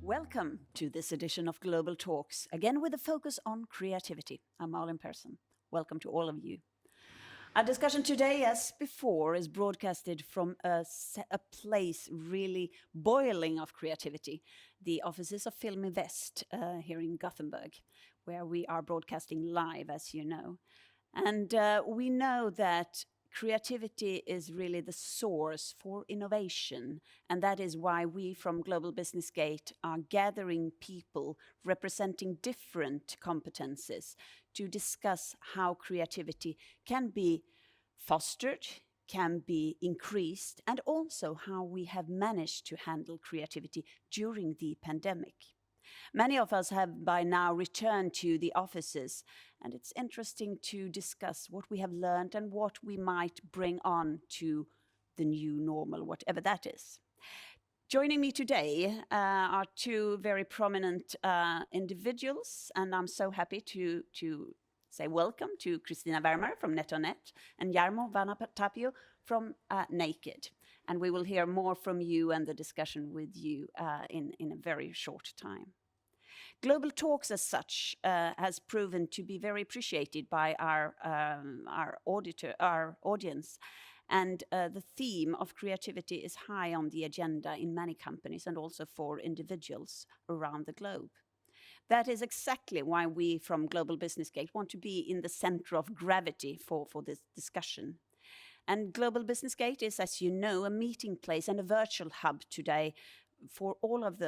Welcome to this edition of Global Talks, again with a focus on creativity. I'm Malin Persson. Welcome to all of you. Our discussion today, as before, is broadcasted from a place really boiling of creativity, the offices of Film Invest here in Gothenburg, where we are broadcasting live, as you know. And we know that creativity is really the source for innovation, and that is why we from Global Business Gate are gathering people representing different competences to discuss how creativity can be fostered, can be increased, and also how we have managed to handle creativity during the pandemic. Many of us have by now returned to the offices, and it's interesting to discuss what we have learned and what we might bring on to the new normal, whatever that is. Joining me today are two very prominent individuals, and I'm so happy to say welcome to Kristina Wärmare from NetOnNet and Jarno Vanhatapio from Naked. And we will hear more from you and the discussion with you in a very short time. Global Talks as such has proven to be very appreciated by our audience. And the theme of creativity is high on the agenda in many companies and also for individuals around the globe. That is exactly why we from Global Business Gate want to be in the center of gravity for this discussion. And Global Business Gate is, as you know, a meeting place and a virtual hub today for all of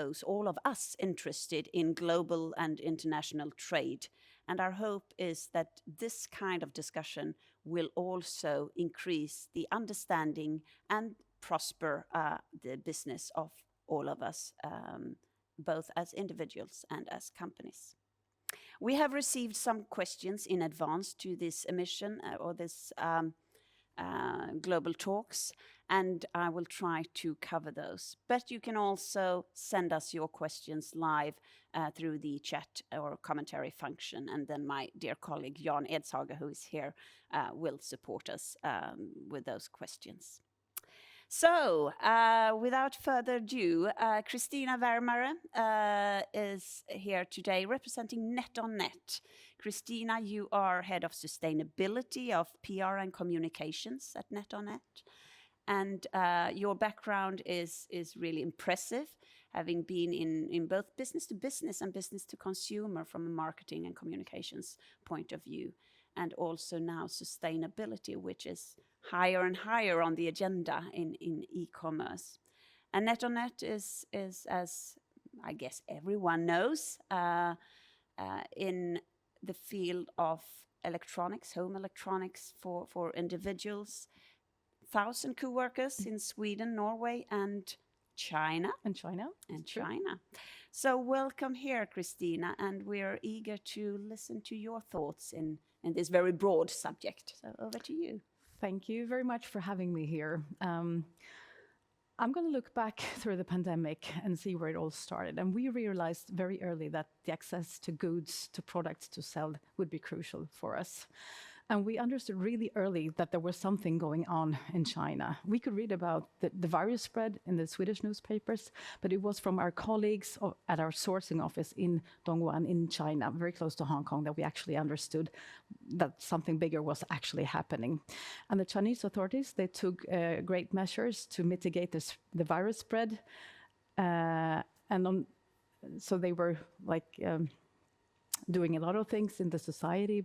us interested in global and international trade. And our hope is that this kind of discussion will also increase the understanding and prosper the business of all of us, both as individuals and as companies. We have received some questions in advance to this emission or this Global Talks, and I will try to cover those. But you can also send us your questions live through the chat or commentary function, and then my dear colleague Jan Edshager, who is here, will support us with those questions. So, without further ado, Kristina Wärmare is here today representing NetOnNet. Kristina, you are Head of Sustainability of PR and Communications at NetOnNet. And your background is really impressive, having been in both business to business and business to consumer from a marketing and communications point of view. And also now sustainability, which is higher and higher on the agenda in e-commerce. And NetOnNet is, as I guess everyone knows, in the field of electronics, home electronics for individuals, 1,000 co-workers in Sweden, Norway, and China. So welcome here, Kristina, and we're eager to listen to your thoughts in this very broad subject. So over to you. Thank you very much for having me here. I'm going to look back through the pandemic and see where it all started. And we realized very early that the access to goods, to products to sell would be crucial for us. And we understood really early that there was something going on in China. We could read about the virus spread in the Swedish newspapers, but it was from our colleagues at our sourcing office in Dongguan in China, very close to Hong Kong, that we actually understood that something bigger was actually happening. And the Chinese authorities, they took great measures to mitigate the virus spread. So they were doing a lot of things in the society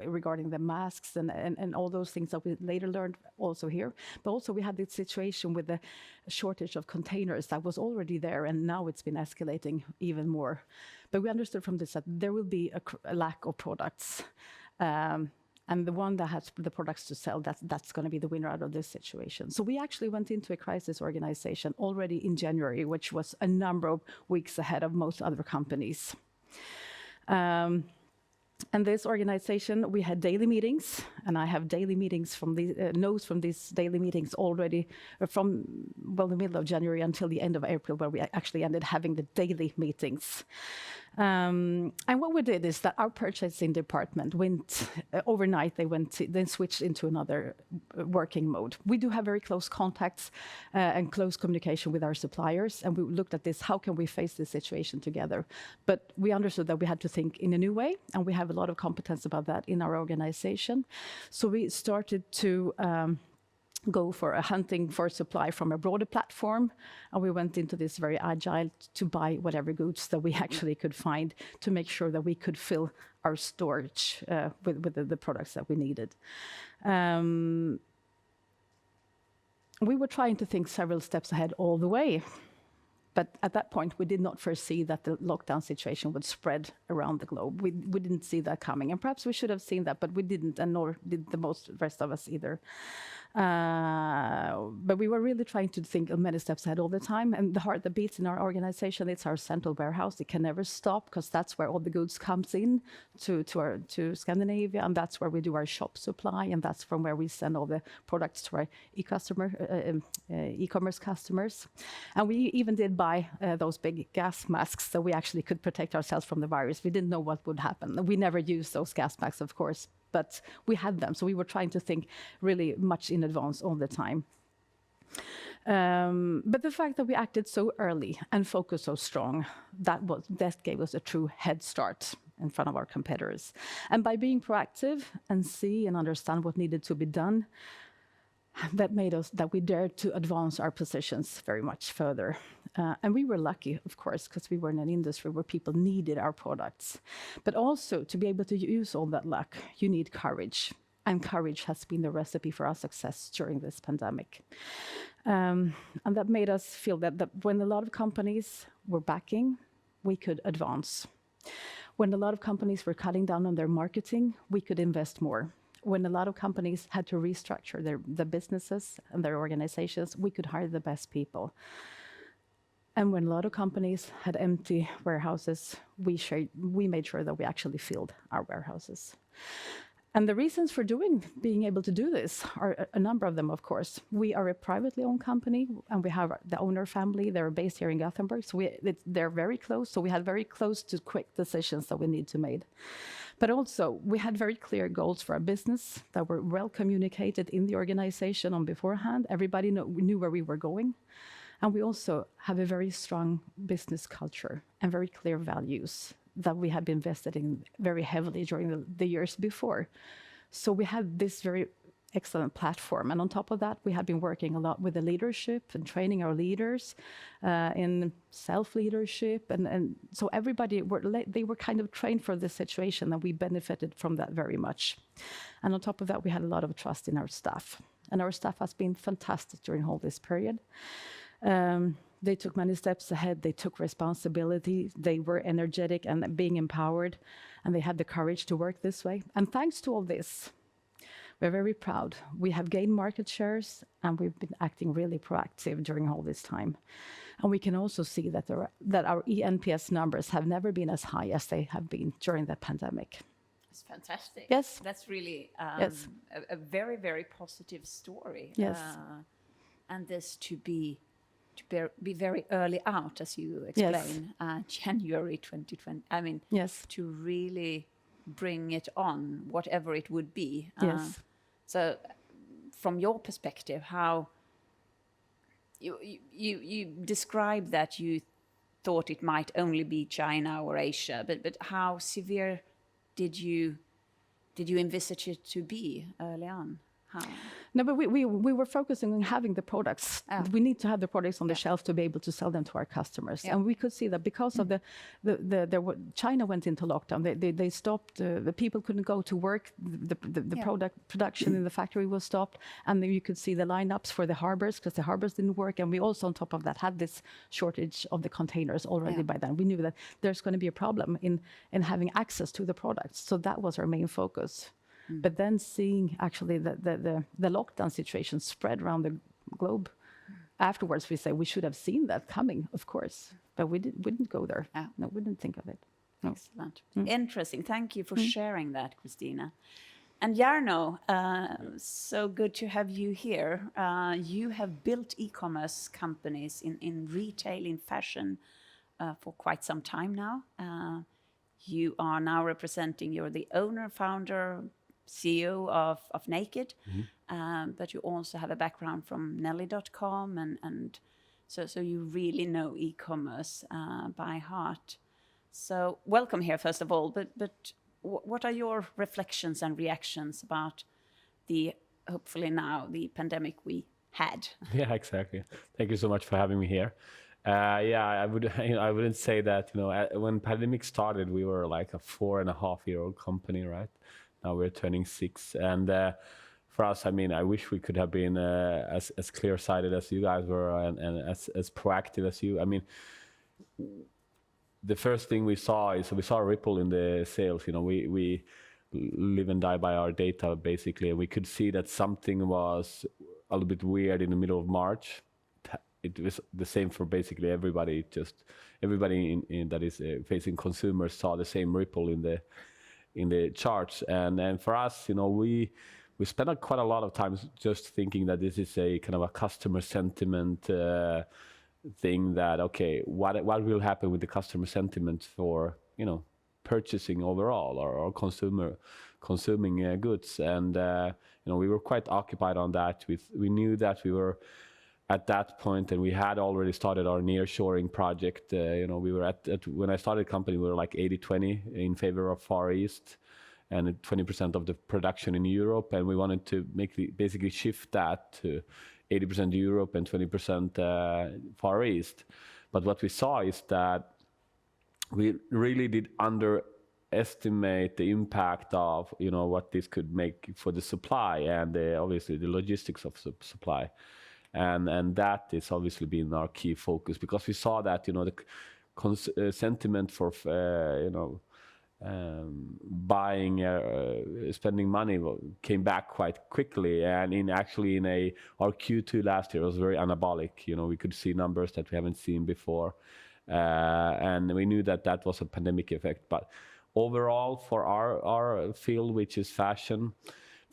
regarding the masks and all those things that we later learned also here. But also we had this situation with the shortage of containers that was already there, and now it's been escalating even more. But we understood from this that there will be a lack of products. And the one that has the products to sell, that's going to be the winner out of this situation. So we actually went into a crisis organization already in January, which was a number of weeks ahead of most other companies. And this organization, we had daily meetings, and I have daily meetings from the notes from these daily meetings already from the middle of January until the end of April, where we actually ended having the daily meetings. And what we did is that our purchasing department went overnight. Then switched into another working mode. We do have very close contacts and close communication with our suppliers, and we looked at this. How can we face this situation together? But we understood that we had to think in a new way, and we have a lot of competence about that in our organization. So we started to go for a hunting for supply from a broader platform, and we went into this very agile to buy whatever goods that we actually could find to make sure that we could fill our storage with the products that we needed. We were trying to think several steps ahead all the way. But at that point, we did not foresee that the lockdown situation would spread around the globe. We didn't see that coming. And perhaps we should have seen that, but we didn't, and nor did the rest of us either. But we were really trying to think of many steps ahead all the time. And the heart that beats in our organization, it's our central warehouse. It can never stop, because that's where all the goods comes in to Scandinavia, and that's where we do our shop supply, and that's from where we send all the products to our e-commerce customers. And we even did buy those big gas masks so we actually could protect ourselves from the virus. We didn't know what would happen. We never used those gas masks, of course, but we had them. So we were trying to think really much in advance all the time. But the fact that we acted so early and focused so strong, that gave us a true head start in front of our competitors. And by being proactive and see and understand what needed to be done, that made us that we dared to advance our positions very much further. And we were lucky, of course, because we were in an industry where people needed our products. But also, to be able to use all that luck, you need courage. And courage has been the recipe for our success during this pandemic. And that made us feel that when a lot of companies were backing, we could advance. When a lot of companies were cutting down on their marketing, we could invest more. When a lot of companies had to restructure their businesses and their organizations, we could hire the best people. And when a lot of companies had empty warehouses, we made sure that we actually filled our warehouses. And the reasons for being able to do this are a number of them, of course. We are a privately owned company, and we have the owner family. They're based here in Gothenburg, so they're very close. So we had very close to quick decisions that we need to make. But also, we had very clear goals for our business that were well communicated in the organization on beforehand. Everybody knew where we were going. And we also have a very strong business culture and very clear values that we have been invested in very heavily during the years before. So we had this very excellent platform. And on top of that, we have been working a lot with the leadership and training our leaders in self-leadership. And so everybody, they were kind of trained for this situation, and we benefited from that very much. And on top of that, we had a lot of trust in our staff. And our staff has been fantastic during all this period. They took many steps ahead. They took responsibility. They were energetic and being empowered, and they had the courage to work this way. And thanks to all this, we're very proud. We have gained market shares, and we've been acting really proactive during all this time. And we can also see that our eNPS numbers have never been as high as they have been during the pandemic. It's fantastic. Yes. That's really Yes. a very, very positive story. Yes. And this to be very early out, as you explain, January 2020. I mean, yes, to really bring it on, whatever it would be. Yes. So, from your perspective, how you describe that you thought it might only be China or Asia, but how severe did you envisage it to be early on? How? No, but we were focusing on having the products. We need to have the products on the shelf to be able to sell them to our customers. And we could see that because of China went into lockdown. They stopped. The people couldn't go to work. The production in the factory was stopped, and then you could see the lineups for the harbors because the harbors didn't work. And we also, on top of that, had this shortage of the containers already by then. We knew that there's going to be a problem in having access to the products. So that was our main focus. But then seeing actually the lockdown situation spread around the globe, afterwards we say we should have seen that coming, of course, but we didn't go there. No, we didn't think of it. No. Excellent. Interesting. Thank you for sharing that, Kristina. And Jarno, so good to have you here. You have built e-commerce companies in retail, in fashion, for quite some time now. You are now representing, you're the owner, founder, CEO of Naked, but you also have a background from Nelly.com, and so you really know e-commerce by heart. So welcome here, first of all, but what are your reflections and reactions about the, hopefully now, the pandemic we had? Yeah, exactly. Thank you so much for having me here. Yeah, I wouldn't say that, when pandemic started, we were like a 4.5-year-old company, right? Now we're turning 6. And for us, I mean, I wish we could have been as clear-sighted as you guys were, and as proactive as you. I mean, the first thing we saw a ripple in the sales. We live and die by our data, basically. We could see that something was a little bit weird in the middle of March. It was the same for basically everybody. Just everybody in that is facing consumers saw the same ripple in the charts. And for us, we spent quite a lot of time just thinking that this is a kind of a customer sentiment thing, that okay, what will happen with the customer sentiment for purchasing overall, or consuming goods. And we were quite occupied on that. We knew that we were at that point, and we had already started our nearshoring project. We were when I started the company, we were like 80-20 in favor of Far East, and 20% of the production in Europe, and we wanted to basically shift that to 80% Europe and 20% Far East. But what we saw is that we really did underestimate the impact of what this could make for the supply, and obviously the logistics of supply, and that is obviously been our key focus, because we saw that the sentiment for buying, spending money came back quite quickly, and in our Q2 last year was very anabolic. We could see numbers that we haven't seen before, and we knew that was a pandemic effect. But overall, for our field, which is fashion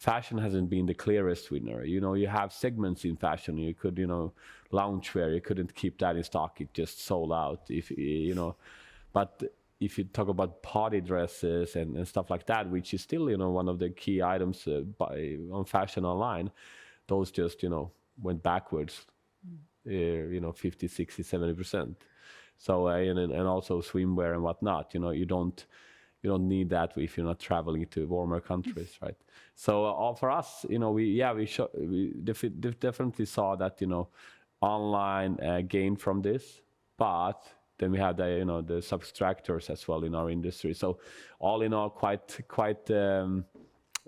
hasn't been the clearest winner. You have segments in fashion. You could, loungewear, you couldn't keep that in stock. It just sold out. But if you talk about party dresses and stuff like that, which is still, one of the key items on fashion online, those just, went backwards, 50, 60, 70%. So, and also swimwear and whatnot, you don't need that if you're not traveling to warmer countries, right? So for us, we definitely saw that, online gain from this, but then we had the subtractors as well in our industry. So all in all, quite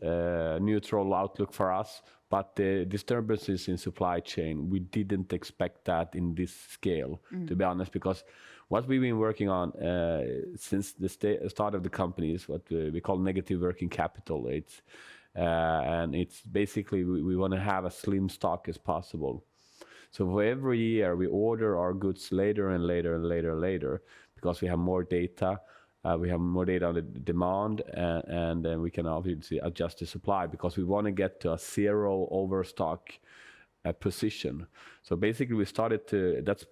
neutral outlook for us. But the disturbances in supply chain, we didn't expect that in this scale, to be honest, because what we've been working on since the start of the company is what we call negative working capital. And it's basically we want to have a slim stock as possible. So for every year, we order our goods later and later, because we have more data. We have more data on the demand, and then we can obviously adjust the supply, because we want to get to a zero overstock position. So basically, that's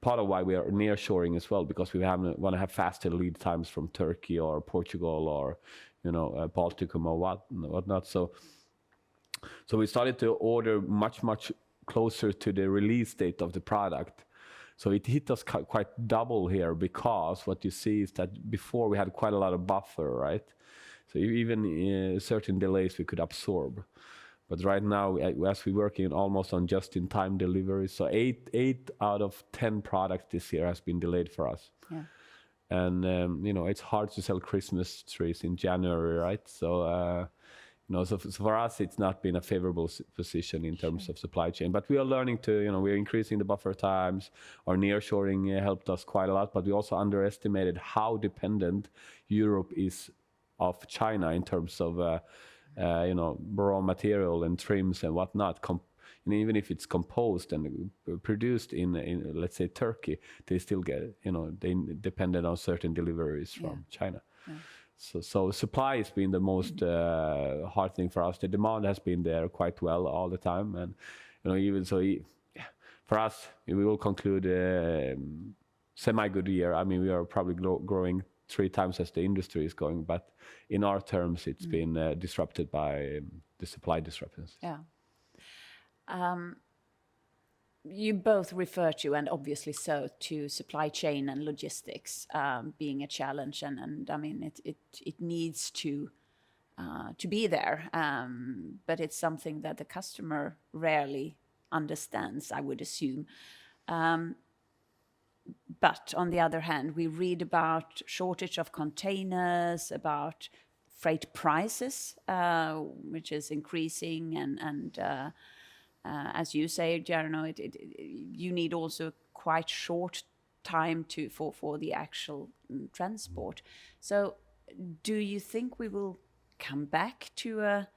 part of why we are nearshoring as well, because we want to have faster lead times from Turkey or Portugal or Balticum or whatnot. So we started to order much closer to the release date of the product. So it hit us quite double here, because what you see is that before we had quite a lot of buffer, right? So even certain delays we could absorb. But right now, as we're working almost on just-in-time delivery, so 8 out of 10 products this year has been delayed for us. Yeah. And it's hard to sell Christmas trees in January, right? So so for us, it's not been a favorable position in terms of supply chain. But we are learning we're increasing the buffer times. Our nearshoring helped us quite a lot, but we also underestimated how dependent Europe is of China in terms of raw material and trims and whatnot. Even if it's composed and produced in let's say Turkey, they still get they depended on certain deliveries from China. Yeah. So supply has been the most hard thing for us. The demand has been there quite well all the time, and even so, for us, we will conclude semi-good year. I mean, we are probably growing 3 times as the industry is going, but in our terms, it's been disrupted by the supply disruptions. Yeah. You both refer to, and obviously so, to supply chain and logistics being a challenge, and I mean it needs to be there, but it's something that the customer rarely understands, I would assume. But on the other hand, we read about shortage of containers, about freight prices, which is increasing, and as you say, Jarno, you need also quite short time for the actual transport. So, do you think we will come back to a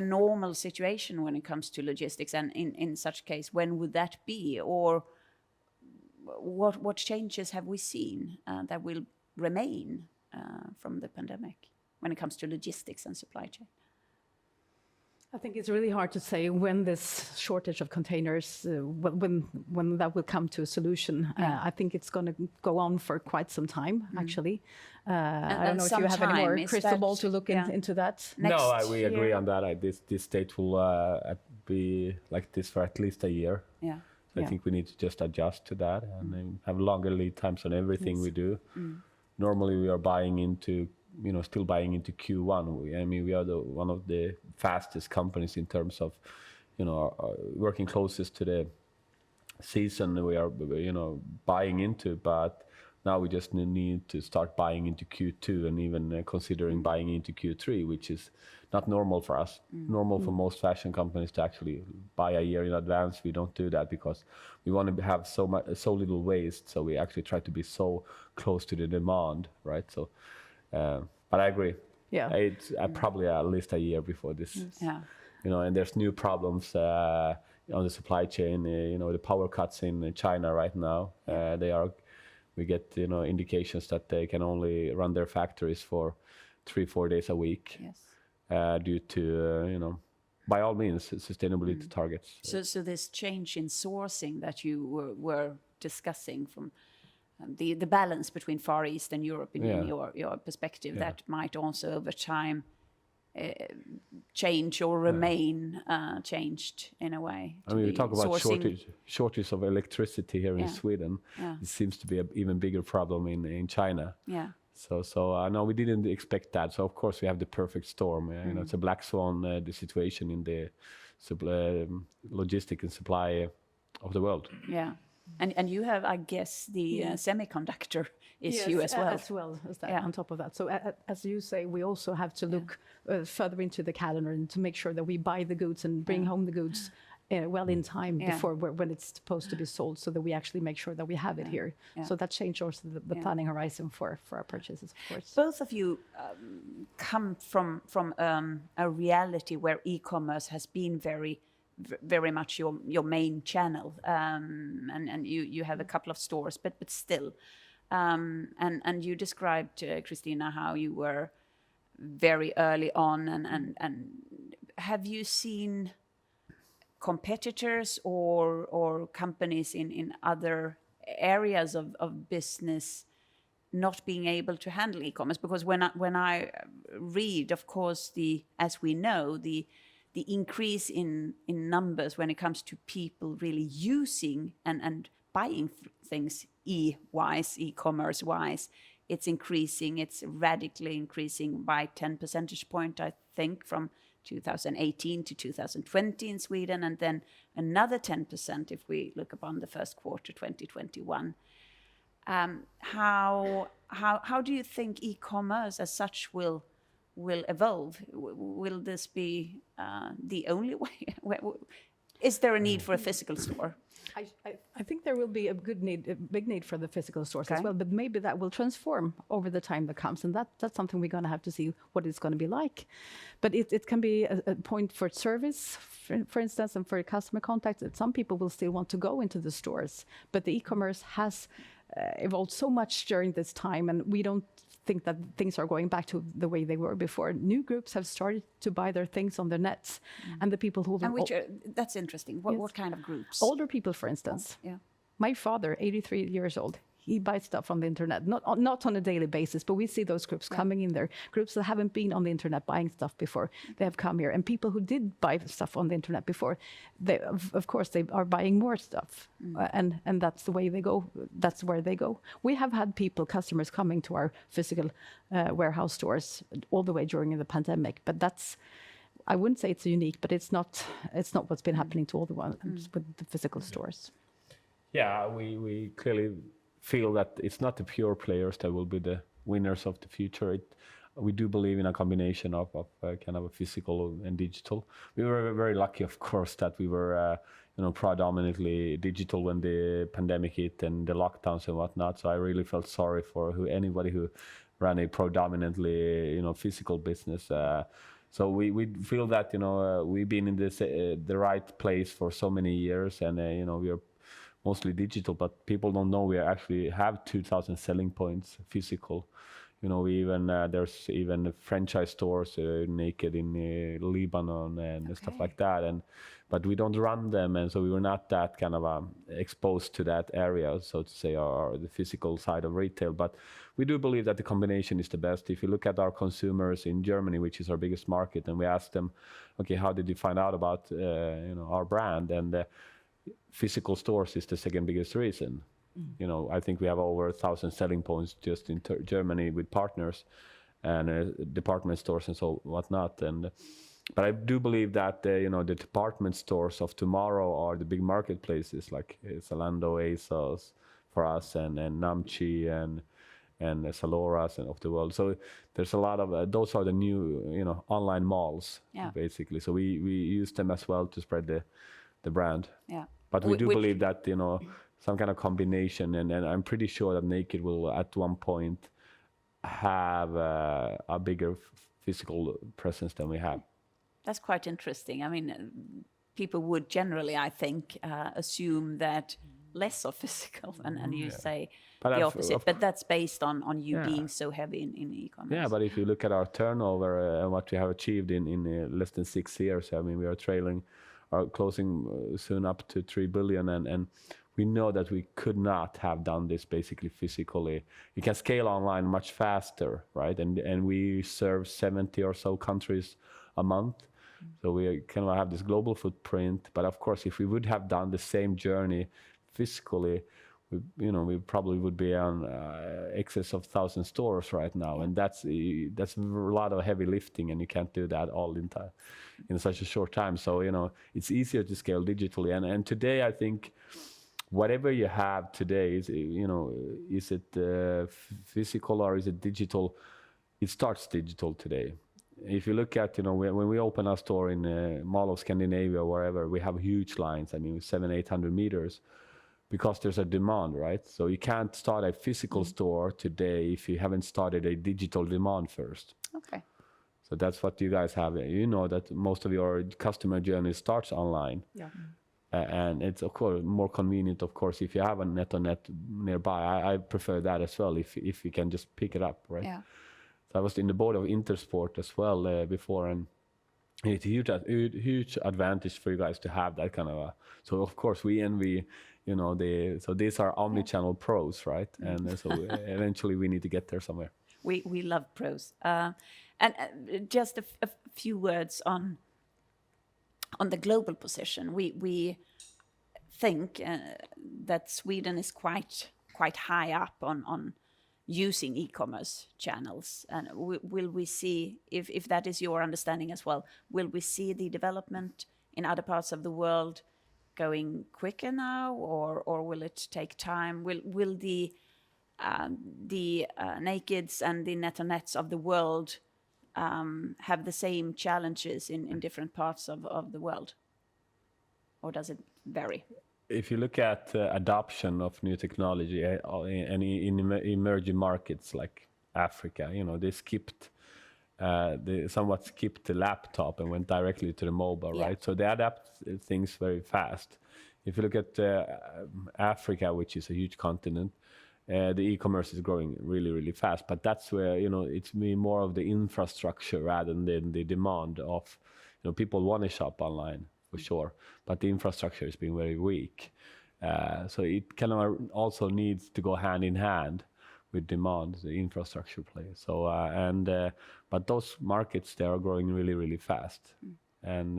normal situation when it comes to logistics? And in such case, when would that be? Or what changes have we seen that will remain from the pandemic when it comes to logistics and supply chain? I think it's really hard to say when this shortage of containers, when that will come to a solution. I think it's going to go on for quite some time, actually. I don't know if you have any more crystal ball to look into that. We agree on that. This state will be like this for at least a year. Yeah. So I think we need to just adjust to that and then have longer lead times on everything we do. Normally we are still buying into Q1. I mean, we are one of the fastest companies in terms of, working closest to the season we are, buying into. But now we just need to start buying into Q2 and even considering buying into Q3, which is not normal for us. Normal for most fashion companies to actually buy a year in advance. We don't do that because we want to have so little waste. So we actually try to be so close to the demand, right? So. But I agree. Yeah, it's probably at least a year before this. Yeah, and there's new problems on the supply chain. The power cuts in China right now. We get indications that they can only run their factories for 3-4 days a week. Yes. Due to by all means sustainability targets. So this change in sourcing that you were discussing from. The balance between Far East and Europe in your perspective, that might also over time change or remain changed in a way. I mean, we talk about shortage of electricity here in Sweden. It seems to be an even bigger problem in China. Yeah. So no, we didn't expect that. So of course we have the perfect storm. It's a black swan, the situation in the logistic and supply of the world. Yeah. And you have, I guess, the semiconductor issue as well. As well as that, on top of that. So as you say, we also have to look further into the calendar and to make sure that we buy the goods and bring home the goods well in time before when it's supposed to be sold, so that we actually make sure that we have it here. Yeah. So that changed also the planning horizon for our purchases, of course. Both of you come from a reality where e-commerce has been very much your main channel, and you have a couple of stores, but still, and you described, Kristina, how you were very early on, and have you seen competitors or companies in other areas of business not being able to handle e-commerce? Because when I read, of course, as we know, the increase in numbers when it comes to people really using and buying things e-commerce wise, it's increasing. It's radically increasing by 10 percentage point, I think, from 2018 to 2020 in Sweden, and then another 10% if we look upon the first quarter 2021. How do you think e-commerce as such will evolve? Will this be the only way? Is there a need for a physical store? I think there will be a big need for the physical stores as well, but maybe that will transform over the time that comes, and that's something we're going to have to see what it's going to be like. But it can be a point for service, for instance, and for customer contact. Some people will still want to go into the stores, but the e-commerce has evolved so much during this time, and we don't think that things are going back to the way they were before. New groups have started to buy their things on the nets, and the people who... And that's interesting. What kind of groups? Older people, for instance. Yeah. My father, 83 years old, he buys stuff on the internet, not on a daily basis, but we see those groups coming in there, groups that haven't been on the internet buying stuff before. They have come here, and people who did buy stuff on the internet before, they, of course, they are buying more stuff, and that's the way they go. That's where they go. We have had customers coming to our physical warehouse stores all the way during the pandemic, but I wouldn't say it's unique, but it's not what's been happening to all the ones with the physical stores. Yeah, we clearly feel that it's not the pure players that will be the winners of the future. We do believe in a combination of kind of a physical and digital. We were very lucky, of course, that we were predominantly digital when the pandemic hit and the lockdowns and whatnot. So I really felt sorry for anybody who ran a predominantly physical business. So we feel that we've been in the right place for so many years, and we are mostly digital, but people don't know we actually have 2,000 selling points physical. We even there's even franchise stores naked in Lebanon and stuff like that, but we don't run them, and so we were not that kind of exposed to that area, so to say, or the physical side of retail. But we do believe that the combination is the best. If you look at our consumers in Germany, which is our biggest market, and we ask them, okay, how did you find out about our brand? And physical stores is the second biggest reason. I think we have over 1,000 selling points just in Germany with partners and department stores and so whatnot. But I do believe that the department stores of tomorrow are the big marketplaces like Zalando, ASOS for us, and Namchi and Zaloras and of the world. So there's a lot of those are the new online malls basically. So we use them as well to spread the brand. Yeah. But we do believe that some kind of combination, and I'm pretty sure that Naked will at one point have a bigger physical presence than we have. That's quite interesting. I mean, people would generally, I think, assume that less of physical, and you say the opposite. But that's based on you being so heavy in e-commerce. Yeah, but if you look at our turnover and what we have achieved in less than 6 years, I mean, we are closing soon up to 3 billion, and we know that we could not have done this basically physically. You can scale online much faster, right? And we serve 70 or so countries a month. So we kind of have this global footprint. But of course, if we would have done the same journey physically, we probably would be on excess of 1,000 stores right now, and that's a lot of heavy lifting, and you can't do that all in such a short time. So it's easier to scale digitally, and today I think whatever you have today is it physical or is it digital? It starts digital today. If you look at when we open a store in Mall of Scandinavia or wherever, we have huge lines. I mean, 700-800 meters. Because there's a demand, right? So you can't start a physical store today if you haven't started a digital demand first. Okay. So that's what you guys have. You know that most of your customer journey starts online. Yeah. And it's, of course, more convenient, of course, if you have a NetOnNet nearby. I prefer that as well, if you can just pick it up, right? Yeah. So I was in the board of Intersport as well before, and it's a huge advantage for you guys to have that kind of so of course we envy so these are omni-channel pros, right? And so eventually we need to get there somewhere. We love pros. And just a few words on the global position. We think that Sweden is quite high up on using e-commerce channels, and will we see, if that is your understanding as well, will we see the development in other parts of the world going quicker now, or will it take time? Will the Nakeds and the NetOnNets of the world have the same challenges in different parts of the world, or does it vary? If you look at adoption of new technology in emerging markets like Africa, they somewhat skipped the laptop and went directly to the mobile, right? So they adapt things very fast. If you look at Africa, which is a huge continent, the e-commerce is growing really, really fast. But that's where it's more of the infrastructure rather than the demand of people want to shop online. For sure, but the infrastructure is being very weak. So it kind of also needs to go hand in hand with demand, the infrastructure play. So but those markets, they are growing really, really fast, and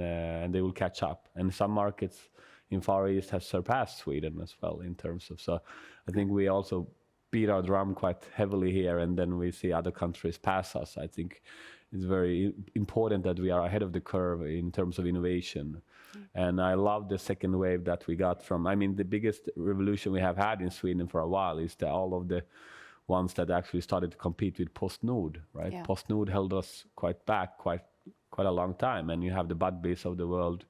they will catch up. And some markets in Far East have surpassed Sweden as well in terms of. So I think we also beat our drum quite heavily here, and then we see other countries pass us. I think it's very important that we are ahead of the curve in terms of innovation. And I love the second wave that we got from, I mean, the biggest revolution we have had in Sweden for a while is all of the ones that actually started to compete with PostNord, right? Yeah. PostNord held us quite a long time, and you have the Budbees of the world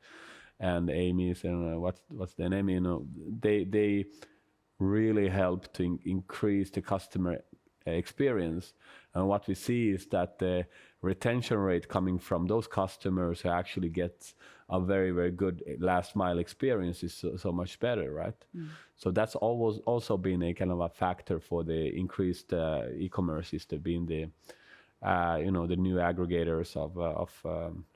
and Amy's and what's their name, you know, they really help to increase the customer experience. And what we see is that the retention rate coming from those customers who actually get a very, very good last mile experience is so much better, right? So that's always also been a kind of a factor for the increased e-commerce, is to being the the new aggregators of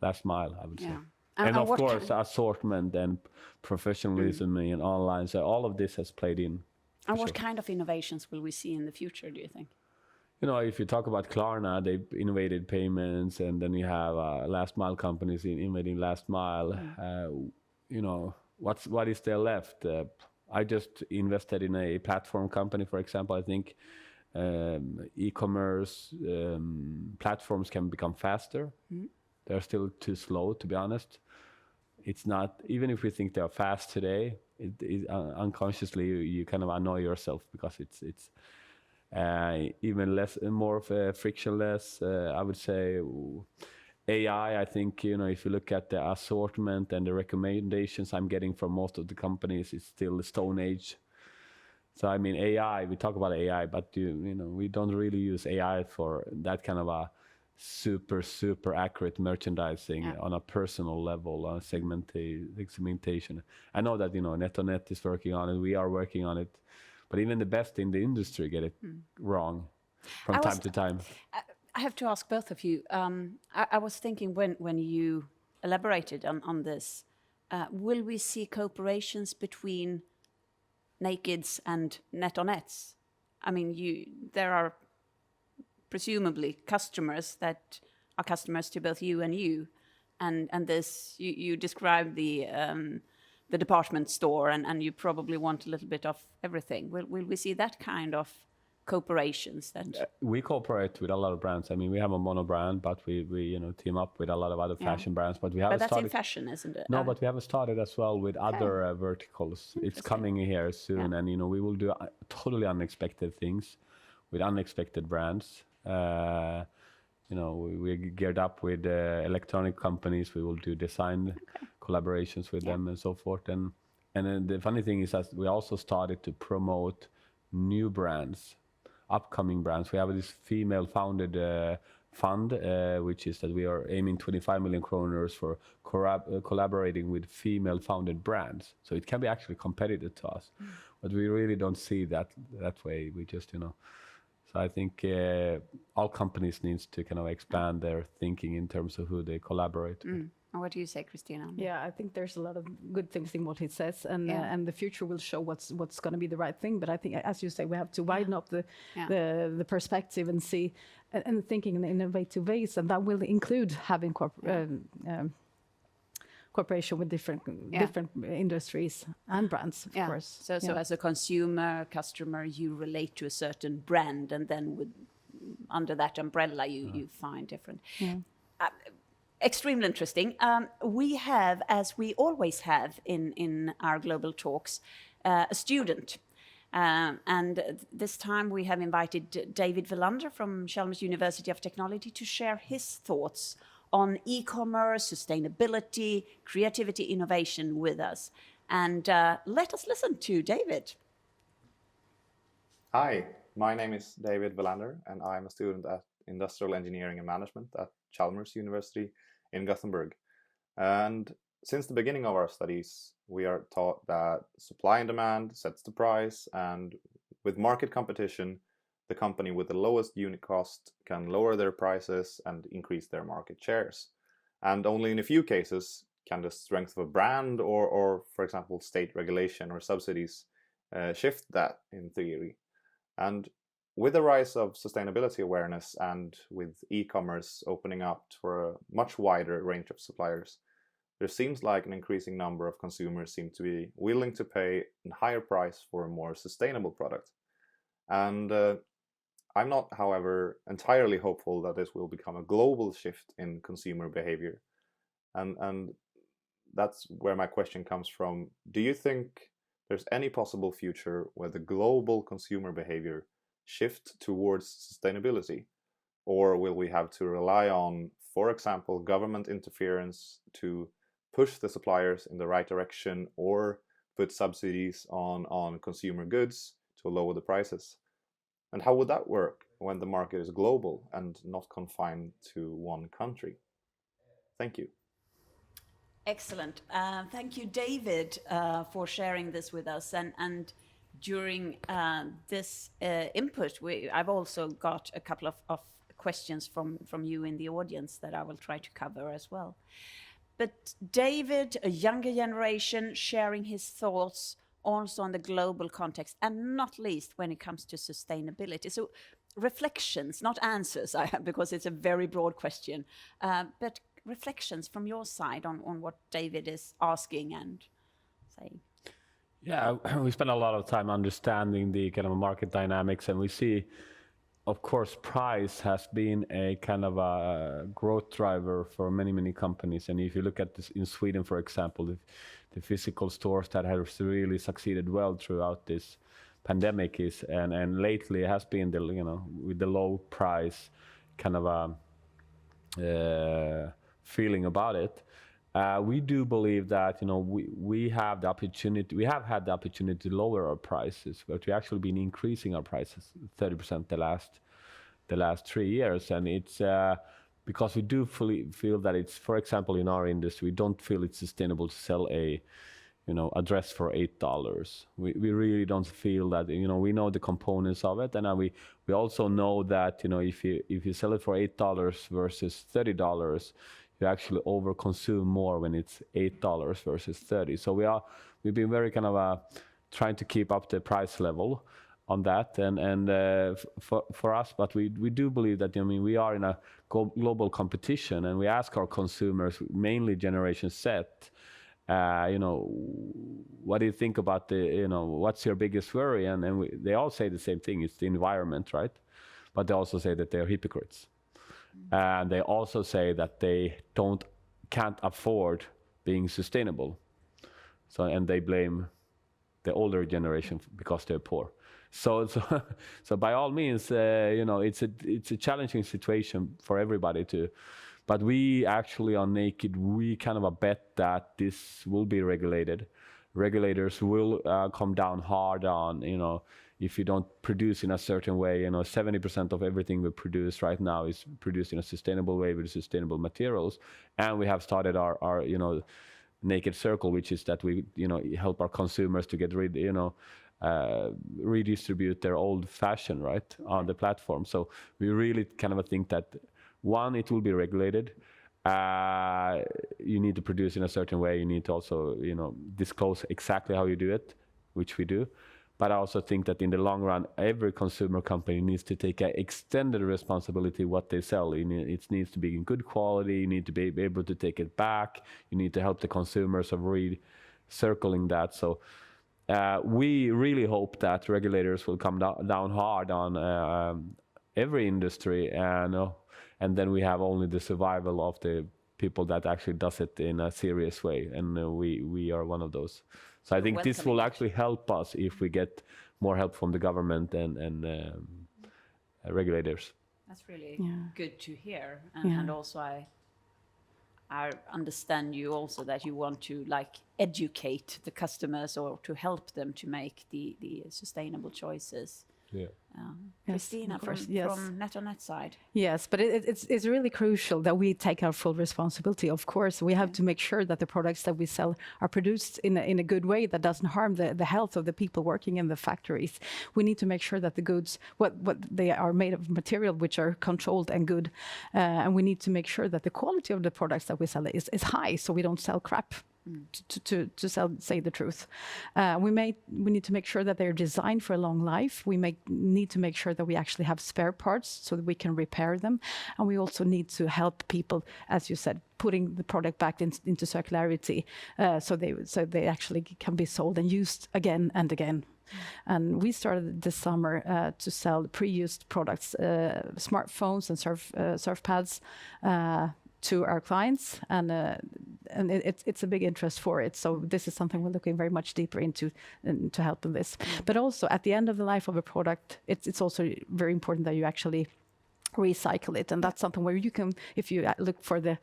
last mile, I would say. And of course, assortment and professionalism and online. So all of this has played in. And what kind of innovations will we see in the future, do you think? You know, if you talk about Klarna, they've innovated payments, and then you have last mile companies innovating last mile. You know, what is there left? I just invested in a platform company, for example. I think e-commerce platforms can become faster. They're still too slow, to be honest. It's not, even if we think they're fast today, unconsciously you kind of annoy yourself because it's even more of a frictionless. I would say AI. I think, you know, if you look at the assortment and the recommendations I'm getting from most of the companies, it's still the Stone Age. So I mean, AI. We talk about AI, but you know, we don't really use AI for that kind of a super accurate merchandising on a personal level, on segmentation. I know that, you know, NetOnNet is working on it. We are working on it. But even the best in the industry get it wrong from time to time. I have to ask both of you. I was thinking when you elaborated on this, will we see cooperations between Nakeds and NetOnNets? I mean, there are presumably customers that are customers to both you, and this you described the department store, and you probably want a little bit of everything. Will we see that kind of cooperations? That we cooperate with a lot of brands. I mean, we have a mono brand, but we you know, team up with a lot of other fashion brands. But we haven't that's started in fashion, isn't it? No, but we haven't started as well with other verticals. It's coming here soon, and you know, we will do totally unexpected things with unexpected brands. You know, we're geared up with electronic companies. We will do design collaborations with them and so forth. And then the funny thing is that we also started to promote new brands, upcoming brands. We have this female-founded fund, which is that we are aiming 25 million kronor for collaborating with female-founded brands. So it can be actually competitive to us, but we really don't see that way. We just, you know. So I think all companies needs to kind of expand their thinking in terms of who they collaborate with. And what do you say, Kristina? Yeah, I think there's a lot of good things in what he says, and the future will show what's going to be the right thing. But I think, as you say, we have to widen up the perspective and see and thinking in innovative ways, and that will include having cooperation with different industries and brands, of course. So as a customer, you relate to a certain brand, and then under that umbrella, you find different. Extremely interesting. We have, as we always have in our global talks, a student. And this time we have invited David Welander from Chalmers University of Technology to share his thoughts on e-commerce, sustainability, creativity, innovation with us. And let us listen to David. Hi, my name is David Welander, and I'm a student at Industrial Engineering and Management at Chalmers University in Gothenburg. And since the beginning of our studies, we are taught that supply and demand sets the price, and with market competition, the company with the lowest unit cost can lower their prices and increase their market shares. And only in a few cases can the strength of a brand or for example, state regulation or subsidies shift that in theory? And with the rise of sustainability awareness and with e-commerce opening up for a much wider range of suppliers, there seems like an increasing number of consumers seem to be willing to pay a higher price for a more sustainable product. And I'm not, however, entirely hopeful that this will become a global shift in consumer behavior. And that's where my question comes from. Do you think there's any possible future where the global consumer behavior shift towards sustainability? Or will we have to rely on, for example, government interference to push the suppliers in the right direction or put subsidies on consumer goods to lower the prices? And how would that work when the market is global and not confined to one country? Thank you. Excellent. Thank you, David, for sharing this with us. And during this input, I've also got a couple of questions from you in the audience that I will try to cover as well. But David, a younger generation, sharing his thoughts also on the global context, and not least when it comes to sustainability. So reflections, not answers, because it's a very broad question, but reflections from your side on what David is asking and saying. Yeah, we spend a lot of time understanding the kind of market dynamics, and we see, of course, price has been a kind of a growth driver for many companies. And if you look at this in Sweden, for example, the physical stores that have really succeeded well throughout this pandemic is, and lately it has been the, with the low price kind of a feeling about it. We do believe that we have the opportunity. We have had the opportunity to lower our prices, but we've actually been increasing our prices 30% the last 3 years, and it's because we do fully feel that it's, for example, in our industry, we don't feel it's sustainable to sell a dress for $8. We really don't feel that. We know the components of it, and we also know that if you sell it for $8 versus $30, you actually overconsume more when it's $8 versus $30. So we've been very kind of trying to keep up the price level on that, and for us, but we do believe that we are in a global competition, and we ask our consumers, mainly Generation Z, what do you think about what's your biggest worry? And they all say the same thing: it's the environment, right? But they also say that they're hypocrites. And they also say that they can't afford being sustainable. So, and they blame the older generation because they're poor. So by all means, it's a challenging situation for everybody but we actually on Naked, we kind of bet that this will be regulated. Regulators will come down hard on, if you don't produce in a certain way. 70% of everything we produce right now is produced in a sustainable way with sustainable materials. And we have started our Naked Circle, which is that we, help our consumers to get rid, redistribute their old fashion, right, on the platform. So we really kind of think that, one, it will be regulated. You need to produce in a certain way. You need to also, disclose exactly how you do it, which we do. But I also think that in the long run, every consumer company needs to take an extended responsibility what they sell. It needs to be in good quality. You need to be able to take it back. You need to help the consumers of recircling that. So we really hope that regulators will come down hard on every industry, and then we have only the survival of the people that actually does it in a serious way, and we are one of those. So I think this will actually help us if we get more help from the government and regulators. That's really good to hear, and also I understand you also that you want to educate the customers or to help them to make the sustainable choices. Yeah. Yes, Kristina, of course, from, yes. from NetOnNet side. Yes, but it's really crucial that we take our full responsibility. Of course, we have to make sure that the products that we sell are produced in a good way that doesn't harm the health of the people working in the factories. We need to make sure that the goods, what they are made of material which are controlled and good, and we need to make sure that the quality of the products that we sell is high, so we don't sell crap. To say the truth, we need to make sure that they're designed for a long life. We need to make sure that we actually have spare parts so that we can repair them, and we also need to help people, as you said, putting the product back into circularity, so they actually can be sold and used again and again. And we started this summer to sell pre-used products, smartphones and surf pads. To our clients, and it's a big interest for it. So this is something we're looking very much deeper into to help them this. But also at the end of the life of a product, it's also very important that you actually recycle it, and that's something where you can, if you look for the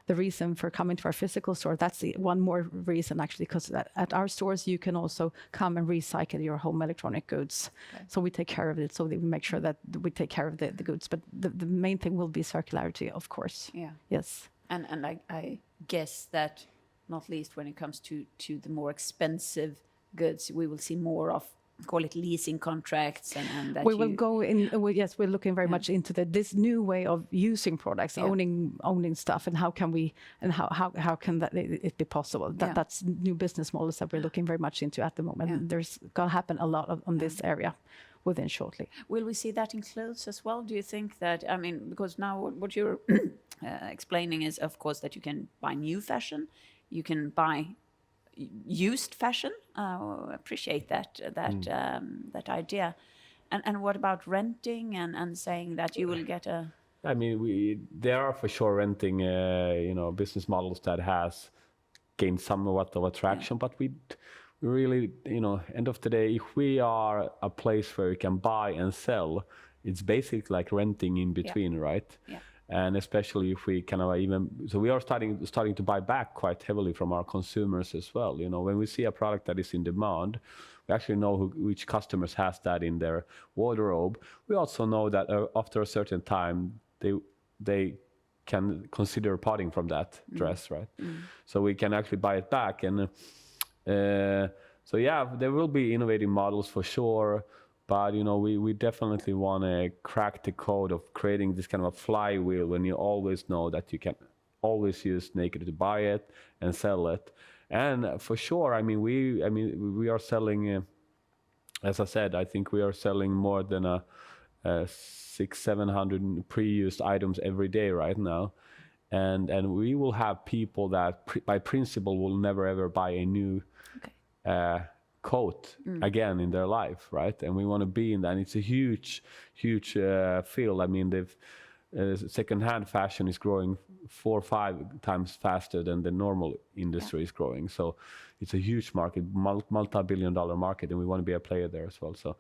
reason for coming to our physical store, that's the one more reason actually, because at our stores you can also come and recycle your home electronic goods. So we take care of it, so that we make sure that we take care of the goods, but the main thing will be circularity, of course. Yes. And I guess that not least when it comes to the more expensive goods, we will see more of, call it leasing contracts, and that we will go in. Yes, we're looking very much into this new way of using products, owning stuff, and how can it be possible? That's new business models that we're looking very much into at the moment. There's going to happen a lot on this area within shortly. Will we see that in clothes as well? Do you think that, I mean, because now what you're explaining is, of course, that you can buy new fashion, you can buy used fashion. Appreciate that idea. And what about renting and saying that you will get a... I mean, there are for sure renting, business models that has gained somewhat of attraction, but we really, end of the day, if we are a place where you can buy and sell, it's basically like renting in between, right? Yeah. And especially if we kind of so we are starting to buy back quite heavily from our consumers as well. When we see a product that is in demand, we actually know which customers has that in their wardrobe. We also know that after a certain time, they can consider parting from that dress, right? So we can actually buy it back. And so yeah, there will be innovative models for sure. But we definitely want to crack the code of creating this kind of a flywheel when you always know that you can always use naked to buy it and sell it. And for sure, we are selling, as I said, I think we are selling more than 600-700 pre-used items every day right now. And we will have people that by principle will never ever buy a new coat again in their life, right? And we want to be in that. And it's a huge field. I mean, second-hand fashion is growing 4 or 5 times faster than the normal industry is growing. So it's a huge market, multi-billion-dollar market, and we want to be a player there as well. So,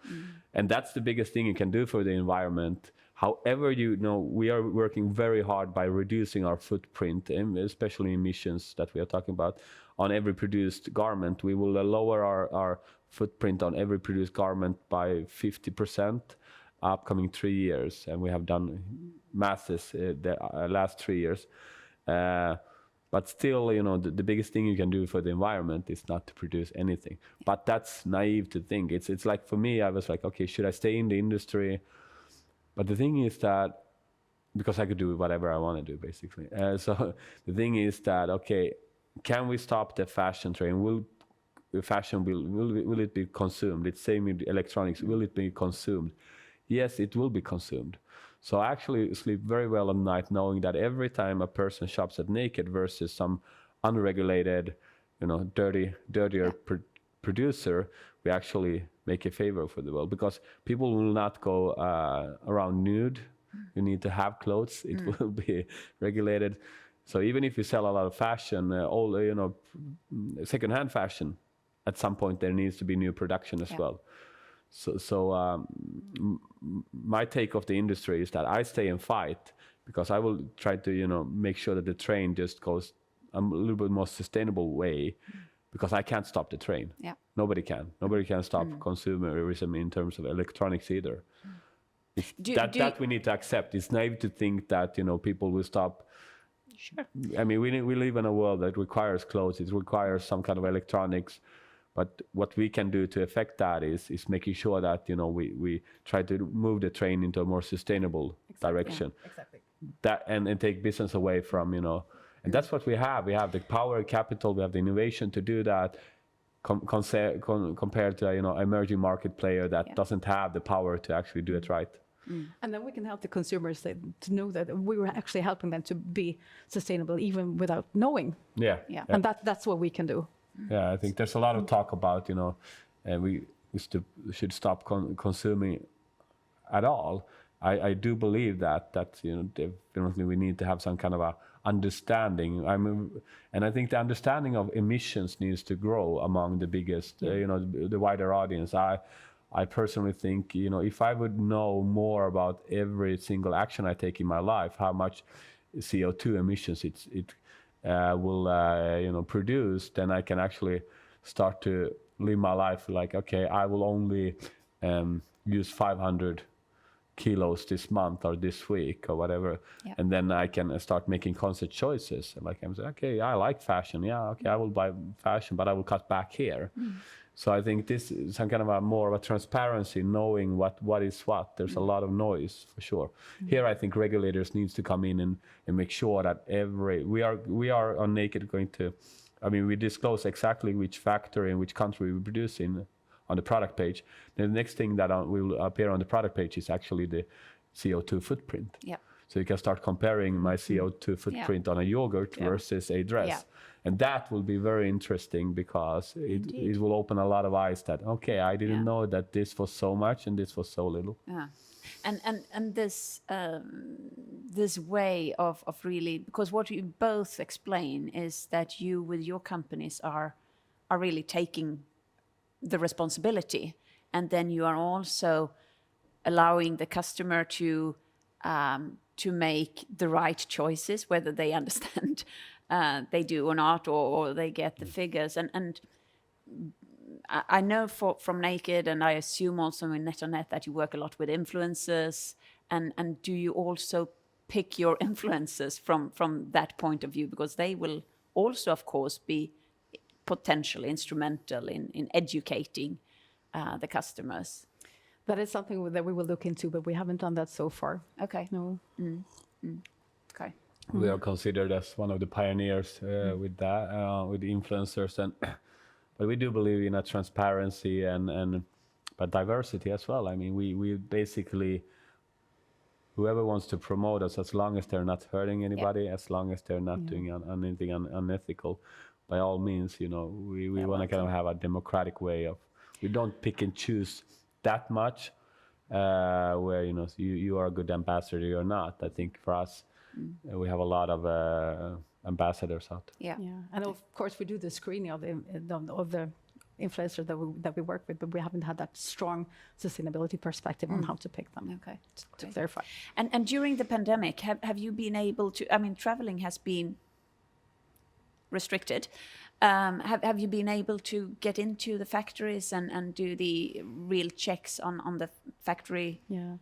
and that's the biggest thing you can do for the environment. However, we are working very hard by reducing our footprint, and especially emissions that we are talking about. On every produced garment, we will lower our footprint on every produced garment by 50% upcoming 3 years, and we have done masses the last 3 years. But still, the biggest thing you can do for the environment is not to produce anything. But that's naive to think. It's like, for me, I was like, okay, should I stay in the industry? But the thing is that, because I could do whatever I want to do, basically. So the thing is that, okay, can we stop the fashion trend? Will it be consumed? It's same with electronics. Will it be consumed? Yes, it will be consumed. So I actually sleep very well at night knowing that every time a person shops at Naked versus some unregulated, dirtier producer, we actually make a favor for the world, because people will not go around nude. You need to have clothes. It will be regulated. So even if you sell a lot of fashion, second-hand fashion, at some point there needs to be new production as well. So my take of the industry is that I stay and fight, because I will try to make sure that the train just goes a little bit more sustainable way. because I can't stop the train. Yeah. Nobody can. Nobody can stop consumerism in terms of electronics either. It's that we need to accept. It's naive to think that people will stop. Sure. I mean, we live in a world that requires clothes. It requires some kind of electronics. But what we can do to affect that is making sure that we try to move the train into a more sustainable direction. Yeah, exactly. That and take business away from and that's what we have. We have the power, capital, we have the innovation to do that. Compared to emerging market player that doesn't have the power to actually do it right. And then we can help the consumers to know that we were actually helping them to be sustainable even without knowing. Yeah. And that's what we can do. Yeah, I think there's a lot of talk about we should stop consuming at all. I do believe that definitely we need to have some kind of a understanding. And I think the understanding of emissions needs to grow among the biggest, the wider audience. I personally think, if I would know more about every single action I take in my life, how much CO2 emissions it will produce, then I can actually start to live my life like, okay, I will only use 500 kilos this month or this week or whatever, and then I can start making conscious choices. Like I'm saying, okay, I like fashion, I will buy fashion, but I will cut back here. So I think this is some kind of a more of a transparency, knowing what is what. There's a lot of noise for sure. Here I think regulators needs to come in and make sure that we are on Naked going to, we disclose exactly which factory and which country we produce in on the product page. The next thing that will appear on the product page is actually the CO2 footprint. Yeah. So you can start comparing my CO2 footprint on a yogurt versus a dress. Yeah. And that will be very interesting because it will open a lot of eyes that, okay, I didn't know that this was so much and this was so little. Yeah. And this way of really, because what you both explain is that you with your companies are really taking the responsibility, and then you are also allowing the customer to make the right choices, whether they understand they do or not, or they get the figures. And I know from Naked, and I assume also in NetOnNet, that you work a lot with influencers. And do you also pick your influencers from that point of view? Because they will also, of course, be potentially instrumental in educating the customers. That is something that we will look into, but we haven't done that so far. Okay. No. Okay. We are considered as one of the pioneers with that, with the influencers, but we do believe in a transparency but diversity as well. I mean, we basically, whoever wants to promote us, as long as they're not hurting anybody, as long as they're not doing anything unethical, by all means, we want to kind of have a democratic way of, we don't pick and choose that much, where you are a good ambassador, you're not. I think for us, we have a lot of ambassadors out. Yeah. And of course we do the screening of the influencers that we work with, but we haven't had that strong sustainability perspective on how to pick them. Okay. To clarify. And during the pandemic, have you been able to? I mean, traveling has been restricted. Have you been able to get into the factories and do the real checks on the factory? Yeah.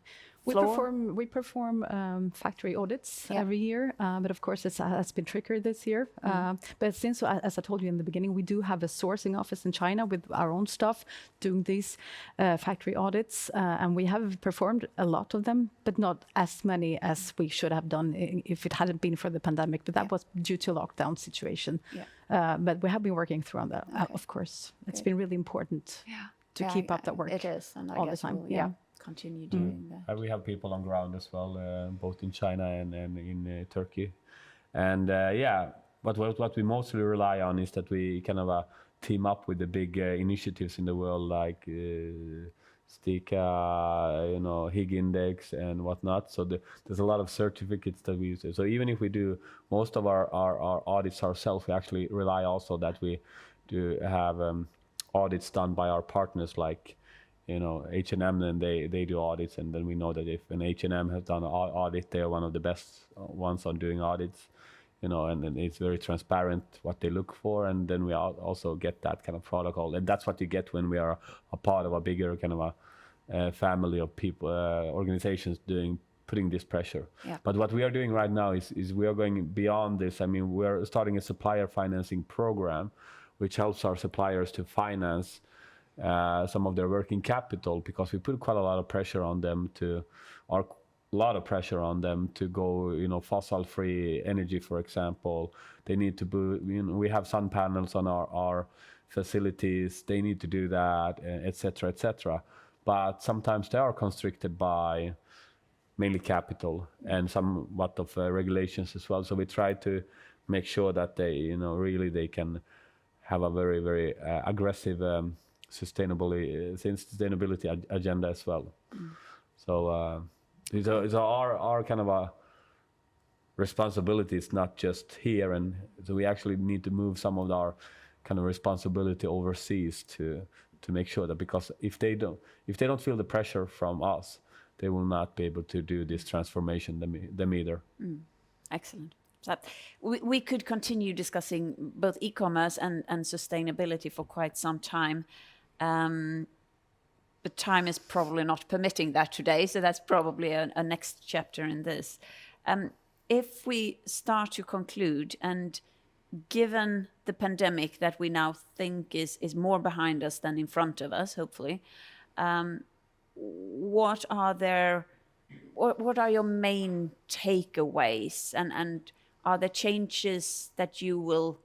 floor? We perform factory audits every year, but of course it has been trickier this year. But since, as I told you in the beginning, we do have a sourcing office in China with our own staff doing these factory audits, and we have performed a lot of them, but not as many as we should have done if it hadn't been for the pandemic. But that was due to lockdown situation. But we have been working through on that, of course. It's been really important to keep up that work. It is, and I all the guess time. we'll, continue doing that. We have people on ground as well, both in China and in Turkey. And what we mostly rely on is that we kind of team up with the big initiatives in the world, like Stika, Higg Index and whatnot. So there's a lot of certificates that we use. So even if we do most of our audits ourselves, we actually rely also that we do have audits done by our partners, like H&M, and they do audits, and then we know that if an H&M has done an audit, they are one of the best ones on doing audits. and it's very transparent what they look for, and then we also get that kind of protocol, and that's what you get when we are a part of a bigger kind of a family of people, organizations putting this pressure. Yeah. But what we are doing right now is we are going beyond this. I mean, we're starting a supplier financing program, which helps our suppliers to finance some of their working capital, because we put quite a lot of pressure on them to go, fossil-free energy, for example. They need to we have sun panels on our facilities. They need to do that, et cetera, et cetera. But sometimes they are constricted by mainly capital and somewhat of regulations as well. So we try to make sure that they, really they can have a very, very aggressive sustainability agenda as well. So these are our kind of a responsibilities, not just here, and so we actually need to move some of our kind of responsibility overseas to make sure that, because if they don't feel the pressure from us, they will not be able to do this transformation them either. Excellent. So we could continue discussing both e-commerce and sustainability for quite some time. But time is probably not permitting that today, so that's probably a next chapter in this. If we start to conclude, and given the pandemic that we now think is more behind us than in front of us, hopefully, what are your main takeaways, and are there changes that you will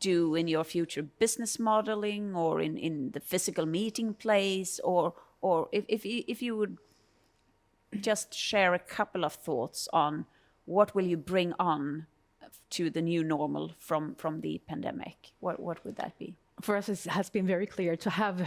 do in your future business modeling, or in the physical meeting place, or if you would just share a couple of thoughts on what will you bring on to the new normal from the pandemic, what would that be? For us, it has been very clear to have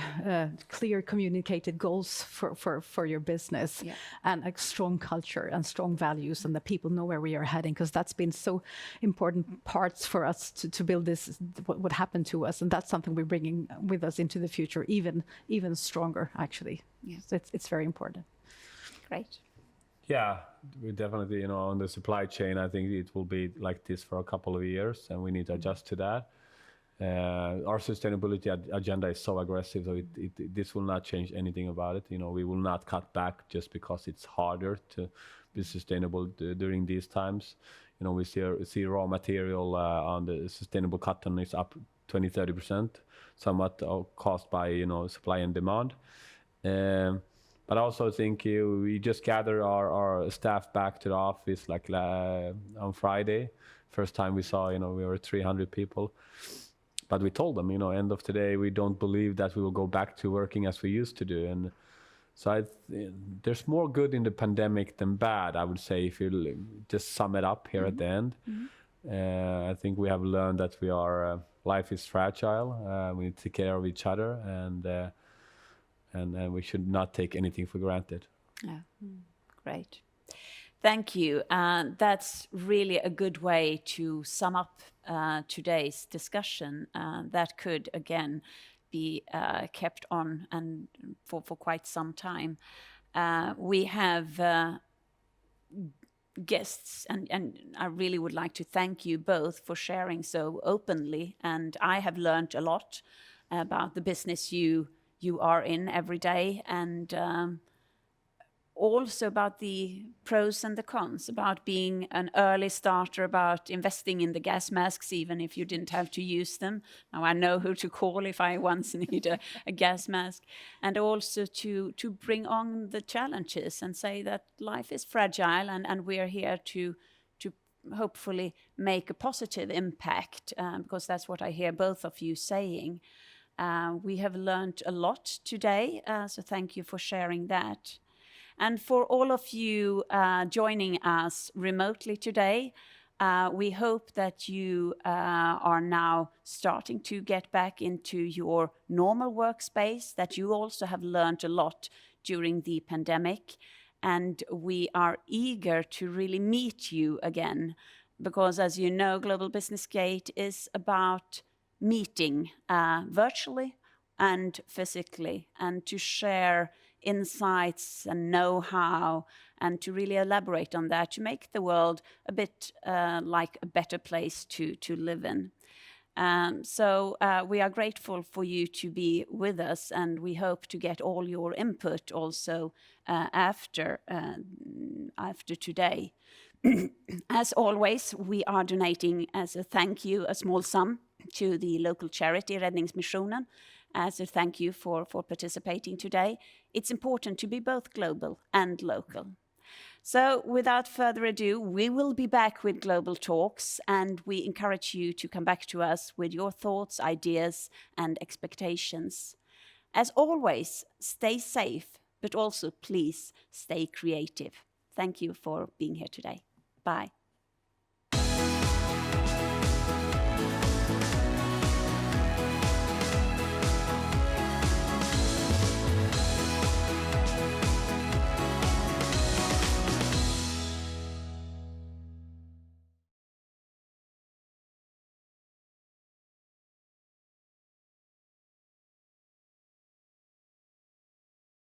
clear communicated goals for your business, and a strong culture and strong values, and that people know where we are heading, because that's been so important parts for us to build this, what happened to us, and that's something we're bringing with us into the future, even stronger, actually. Yeah. So it's very important. Great. Yeah, we definitely, on the supply chain, I think it will be like this for a couple of years, and we need to adjust to that. Our sustainability agenda is so aggressive, so this will not change anything about it. We will not cut back just because it's harder to be sustainable during these times. We see raw material on the sustainable cotton is up 20-30%, somewhat caused by supply and demand. But I also think we just gather our staff back to the office like on Friday. First time we saw, we were 300 people. But we told them, end of today, we don't believe that we will go back to working as we used to do. And so there's more good in the pandemic than bad, I would say, if you just sum it up here at the end. I think we have learned that life is fragile. We need to take care of each other, and we should not take anything for granted. Yeah. Great. Thank you. That's really a good way to sum up today's discussion. That could, again, be kept on and for quite some time. We have guests, and I really would like to thank you both for sharing so openly. And I have learned a lot about the business you are in every day, and also about the pros and the cons, about being an early starter, about investing in the gas masks, even if you didn't have to use them. Now I know who to call if I once need a gas mask. And also to bring on the challenges and say that life is fragile, and we're here to hopefully make a positive impact, because that's what I hear both of you saying. We have learned a lot today, so thank you for sharing that. And for all of you joining us remotely today, we hope that you are now starting to get back into your normal workspace, that you also have learned a lot during the pandemic. And we are eager to really meet you again, because as you know, Global Business Gate is about meeting virtually and physically, and to share insights and know-how, and to really elaborate on that, to make the world a bit like a better place to live in. So we are grateful for you to be with us, and we hope to get all your input also after today. As always, we are donating as a thank you a small sum to the local charity Räddningsmissionen as a thank you for participating today. It's important to be both global and local. So without further ado, we will be back with Global Talks, and we encourage you to come back to us with your thoughts, ideas, and expectations. As always, stay safe, but also please stay creative. Thank you for being here today. Bye.